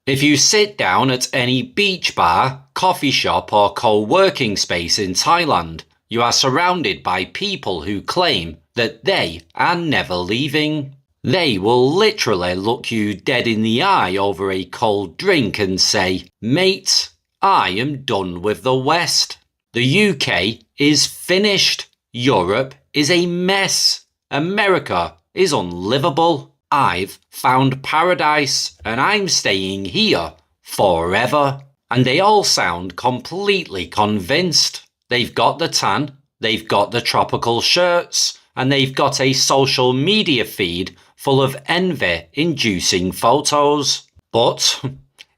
If you sit down at any beach bar, coffee shop or co-working space in Thailand, you are surrounded by people who claim that they are never leaving. They will literally look you dead in the eye over a cold drink and say, "Mate, I am done with the West. The UK is finished. Europe is a mess. America is unlivable. I've found paradise and I'm staying here forever." And they all sound completely convinced. They've got the tan, they've got the tropical shirts, and they've got a social media feed full of envy-inducing photos. But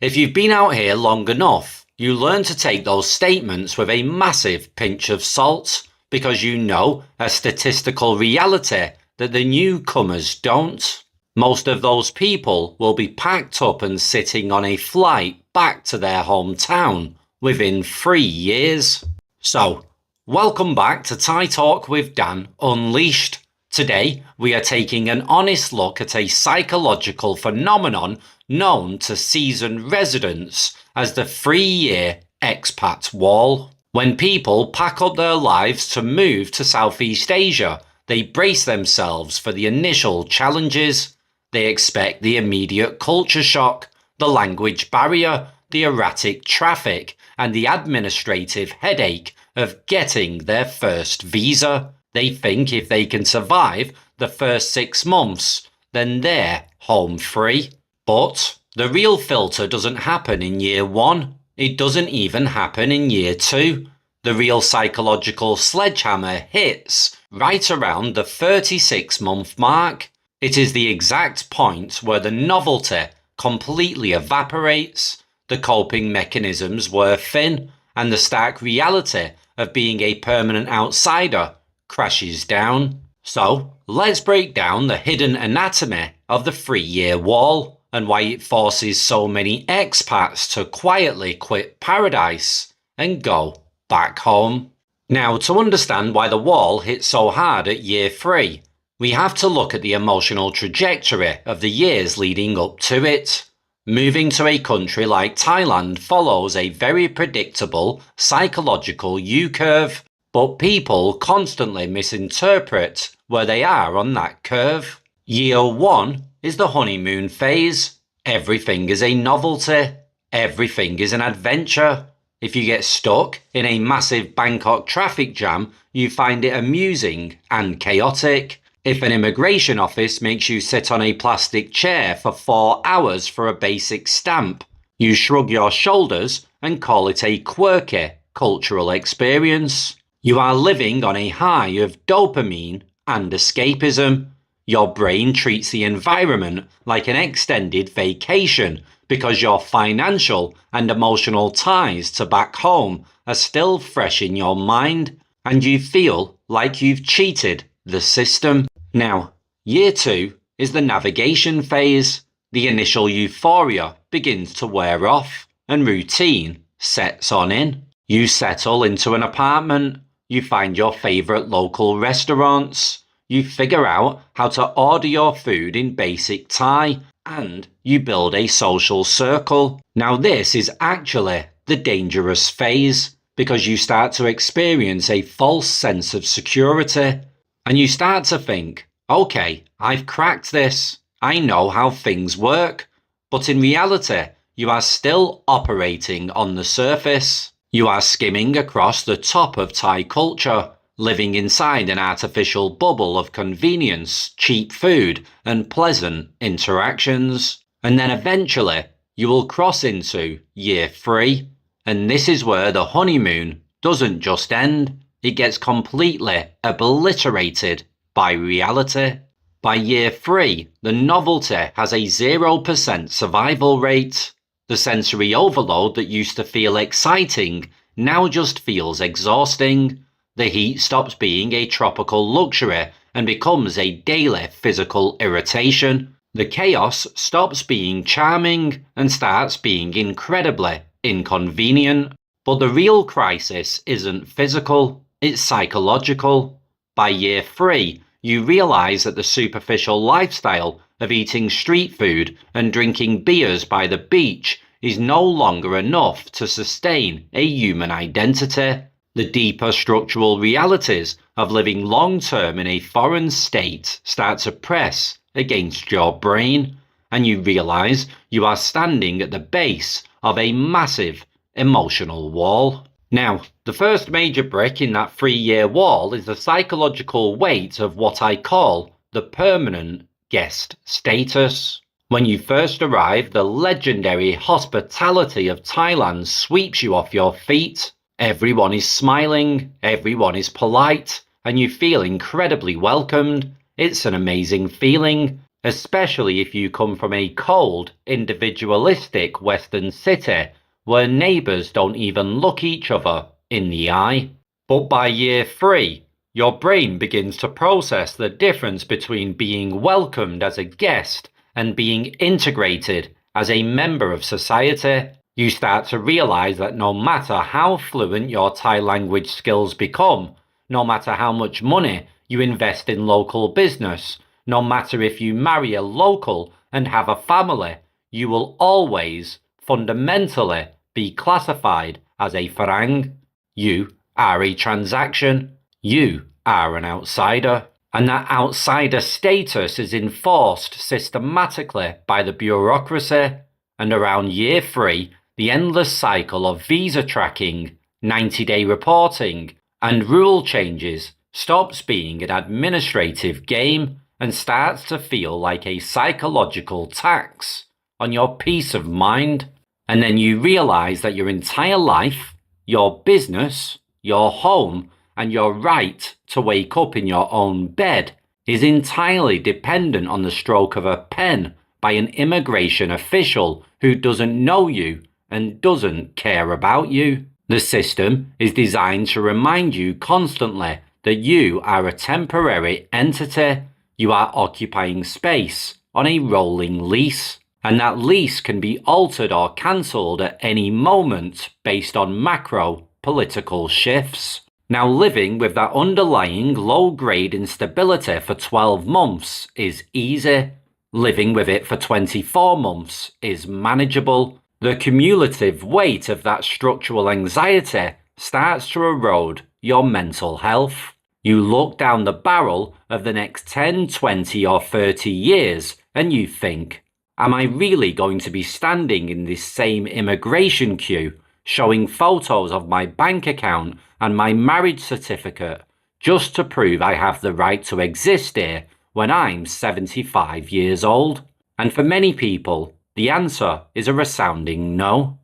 if you've been out here long enough, you learn to take those statements with a massive pinch of salt, because you know a statistical reality that the newcomers don't. Most of those people will be packed up and sitting on a flight back to their hometown within 3 years. So, welcome back to Thai Talk with Dan Unleashed. Today, we are taking an honest look at a psychological phenomenon known to seasoned residents as the 3-year expat wall. When people pack up their lives to move to Southeast Asia, they brace themselves for the initial challenges. They expect the immediate culture shock, the language barrier, the erratic traffic, and the administrative headache of getting their first visa. They think if they can survive the first 6 months, then they're home free. But the real filter doesn't happen in year 1. It doesn't even happen in year 2. The real psychological sledgehammer hits right around the 36-month mark. It is the exact point where the novelty completely evaporates, the coping mechanisms wear thin, and the stark reality of being a permanent outsider crashes down. So, let's break down the hidden anatomy of the 3-year wall and why it forces so many expats to quietly quit paradise and go back home. Now, to understand why the wall hits so hard at year 3, we have to look at the emotional trajectory of the years leading up to it. Moving to a country like Thailand follows a very predictable psychological U-curve, but people constantly misinterpret where they are on that curve. Year 1 is the honeymoon phase. Everything is a novelty. Everything is an adventure. If you get stuck in a massive Bangkok traffic jam, you find it amusing and chaotic. If an immigration office makes you sit on a plastic chair for 4 hours for a basic stamp, you shrug your shoulders and call it a quirky cultural experience. You are living on a high of dopamine and escapism. Your brain treats the environment like an extended vacation because your financial and emotional ties to back home are still fresh in your mind, and you feel like you've cheated the system. Now, year 2 is the navigation phase. The initial euphoria begins to wear off and routine sets on in. You settle into an apartment, you find your favourite local restaurants, you figure out how to order your food in basic Thai, and you build a social circle. Now this is actually the dangerous phase, because you start to experience a false sense of security. And you start to think, okay, I've cracked this. I know how things work. But in reality, you are still operating on the surface. You are skimming across the top of Thai culture, living inside an artificial bubble of convenience, cheap food, and pleasant interactions. And then eventually, you will cross into year 3. And this is where the honeymoon doesn't just end. It gets completely obliterated by reality. By year 3, the novelty has a 0% survival rate. The sensory overload that used to feel exciting now just feels exhausting. The heat stops being a tropical luxury and becomes a daily physical irritation. The chaos stops being charming and starts being incredibly inconvenient. But the real crisis isn't physical. It's psychological. By year 3, you realise that the superficial lifestyle of eating street food and drinking beers by the beach is no longer enough to sustain a human identity. The deeper structural realities of living long-term in a foreign state start to press against your brain, and you realize you are standing at the base of a massive emotional wall. Now, the first major brick in that 3-year wall is the psychological weight of what I call the permanent guest status. When you first arrive, the legendary hospitality of Thailand sweeps you off your feet. Everyone is smiling, everyone is polite, and you feel incredibly welcomed. It's an amazing feeling, especially if you come from a cold, individualistic Western city where neighbours don't even look each other in the eye. But by year 3, your brain begins to process the difference between being welcomed as a guest and being integrated as a member of society. You start to realize that no matter how fluent your Thai language skills become, no matter how much money you invest in local business, no matter if you marry a local and have a family, you will always, fundamentally, be classified as a farang. You are a transaction. You are an outsider. And that outsider status is enforced systematically by the bureaucracy. And around year 3, the endless cycle of visa tracking, 90-day reporting, and rule changes stops being an administrative game and starts to feel like a psychological tax on your peace of mind. And then you realize that your entire life, your business, your home, and your right to wake up in your own bed is entirely dependent on the stroke of a pen by an immigration official who doesn't know you and doesn't care about you. The system is designed to remind you constantly that you are a temporary entity. You are occupying space on a rolling lease, and that lease can be altered or cancelled at any moment based on macro political shifts. Now, living with that underlying low-grade instability for 12 months is easy. Living with it for 24 months is manageable. The cumulative weight of that structural anxiety starts to erode your mental health. You look down the barrel of the next 10, 20 or 30 years and you think, am I really going to be standing in this same immigration queue, showing photos of my bank account and my marriage certificate just to prove I have the right to exist here when I'm 75 years old? And for many people, the answer is a resounding no.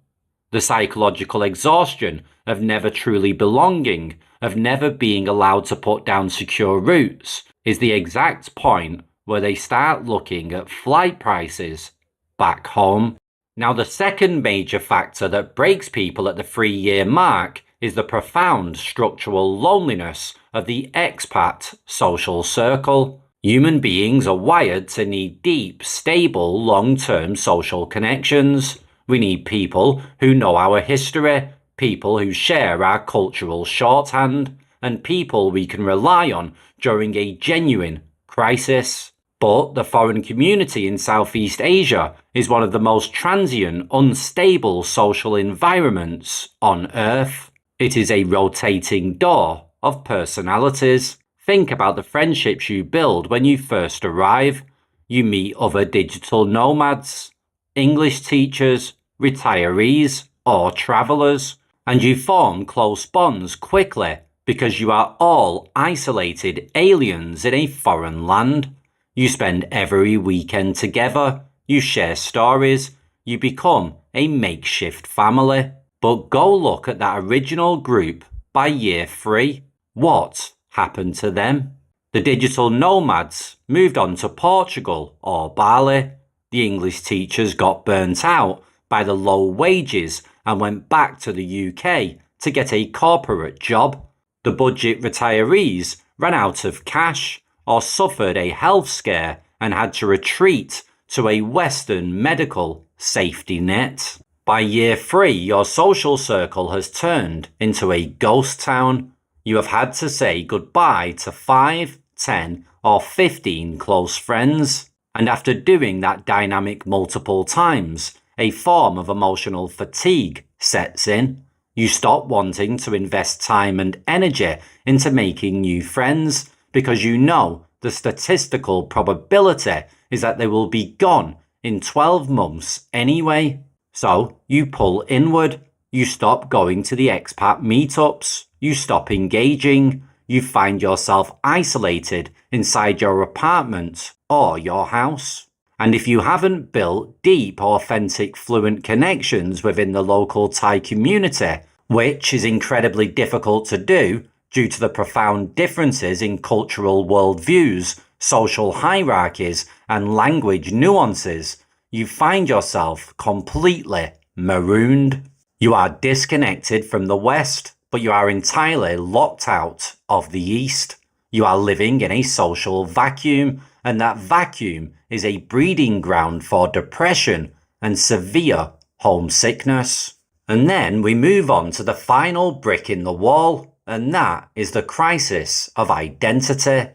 The psychological exhaustion of never truly belonging, of never being allowed to put down secure roots, is the exact point where they start looking at flight prices back home. Now, the second major factor that breaks people at the 3-year mark is the profound structural loneliness of the expat social circle. Human beings are wired to need deep, stable, long-term social connections. We need people who know our history, people who share our cultural shorthand, and people we can rely on during a genuine crisis. But the foreign community in Southeast Asia is one of the most transient, unstable social environments on Earth. It is a rotating door of personalities. Think about the friendships you build when you first arrive. You meet other digital nomads, English teachers, retirees, or travelers, and you form close bonds quickly because you are all isolated aliens in a foreign land. You spend every weekend together, you share stories, you become a makeshift family. But go look at that original group by year 3. What happened to them? The digital nomads moved on to Portugal or Bali. The English teachers got burnt out by the low wages and went back to the UK to get a corporate job. The budget retirees ran out of cash or suffered a health scare and had to retreat to a Western medical safety net. By year 3, your social circle has turned into a ghost town. You have had to say goodbye to 5, 10, or 15 close friends. And after doing that dynamic multiple times, a form of emotional fatigue sets in. You stop wanting to invest time and energy into making new friends because you know the statistical probability is that they will be gone in 12 months anyway. So you pull inward. You stop going to the expat meetups. You stop engaging. You find yourself isolated inside your apartment or your house. And if you haven't built deep, authentic, fluent connections within the local Thai community, which is incredibly difficult to do due to the profound differences in cultural worldviews, social hierarchies, and language nuances, you find yourself completely marooned. You are disconnected from the West, but you are entirely locked out of the East. You are living in a social vacuum, and that vacuum is a breeding ground for depression and severe homesickness. And then we move on to the final brick in the wall, and that is the crisis of identity.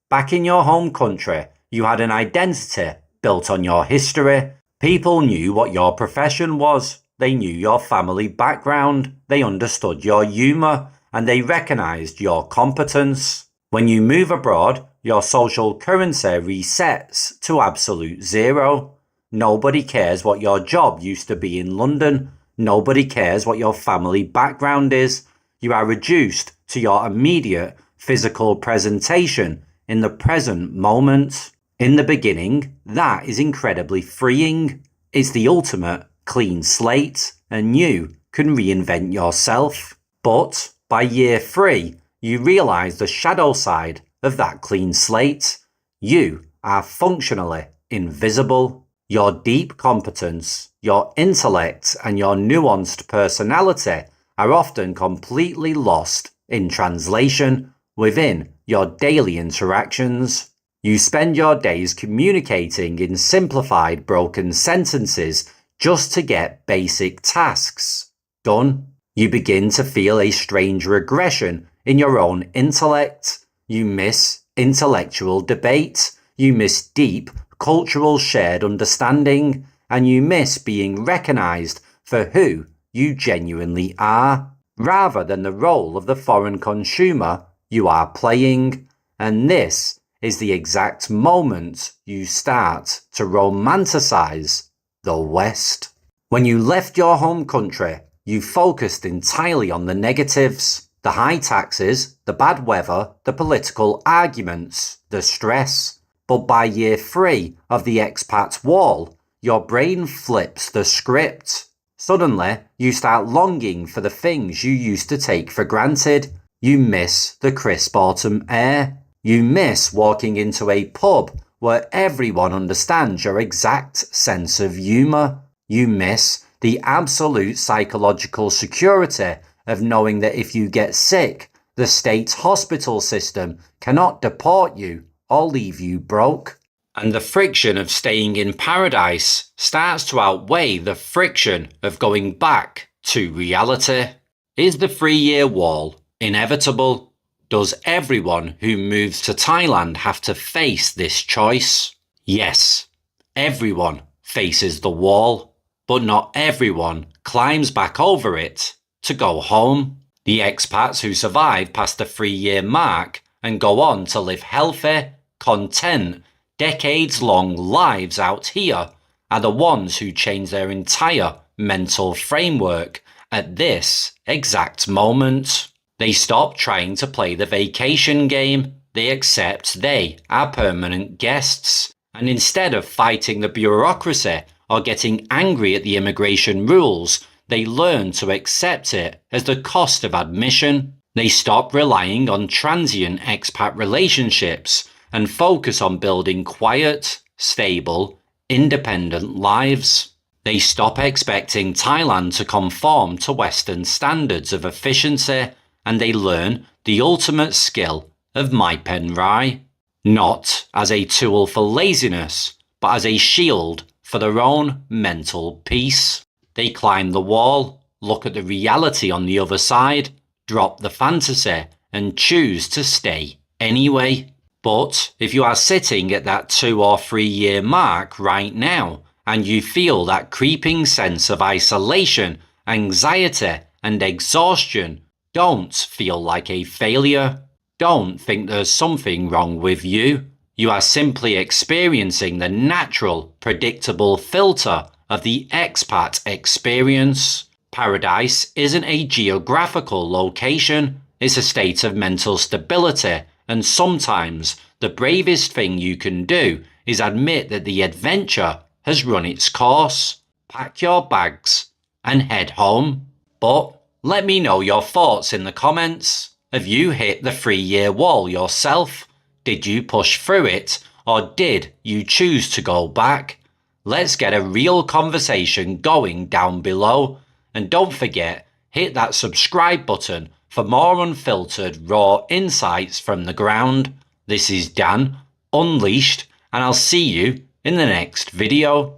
Back in your home country, you had an identity built on your history. People knew what your profession was. They knew your family background. They understood your humour, and they recognised your competence. When you move abroad, your social currency resets to absolute zero. Nobody cares what your job used to be in London. Nobody cares what your family background is. You are reduced to your immediate physical presentation in the present moment. In the beginning, that is incredibly freeing. It's the ultimate clean slate, and you can reinvent yourself. But by year 3, you realise the shadow side of that clean slate. You are functionally invisible. Your deep competence, your intellect, and your nuanced personality are often completely lost in translation within your daily interactions. You spend your days communicating in simplified, broken sentences just to get basic tasks done. You begin to feel a strange regression in your own intellect. You miss intellectual debate. You miss deep cultural shared understanding, and you miss being recognised for who you genuinely are, rather than the role of the foreign consumer you are playing. And this is the exact moment you start to romanticize the West. When you left your home country, you focused entirely on the negatives, the high taxes, the bad weather, the political arguments, the stress. But by year 3 of the expat wall, your brain flips the script. Suddenly, you start longing for the things you used to take for granted. You miss the crisp autumn air. You miss walking into a pub where everyone understands your exact sense of humour. You miss the absolute psychological security of knowing that if you get sick, the state's hospital system cannot deport you or leave you broke. And the friction of staying in paradise starts to outweigh the friction of going back to reality. Is the 3-year wall inevitable? Does everyone who moves to Thailand have to face this choice? Yes, everyone faces the wall, but not everyone climbs back over it to go home. The expats who survive past the 3-year mark and go on to live healthy, content, decades-long lives out here are the ones who change their entire mental framework at this exact moment. They stop trying to play the vacation game. They accept they are permanent guests. And instead of fighting the bureaucracy or getting angry at the immigration rules, they learn to accept it as the cost of admission. They stop relying on transient expat relationships and focus on building quiet, stable, independent lives. They stop expecting Thailand to conform to Western standards of efficiency, and they learn the ultimate skill of Mai Pen Rai, not as a tool for laziness, but as a shield for their own mental peace. They climb the wall, look at the reality on the other side, drop the fantasy, and choose to stay anyway. But if you are sitting at that 2 or 3 year mark right now, and you feel that creeping sense of isolation, anxiety, and exhaustion, don't feel like a failure. Don't think there's something wrong with you. You are simply experiencing the natural, predictable filter of the expat experience. Paradise isn't a geographical location, it's a state of mental stability, and sometimes the bravest thing you can do is admit that the adventure has run its course. Pack your bags and head home. But let me know your thoughts in the comments. Have you hit the 3-year wall yourself? Did you push through it, or did you choose to go back? Let's get a real conversation going down below. And don't forget, hit that subscribe button for more unfiltered, raw insights from the ground. This is Dan, Unleashed, and I'll see you in the next video.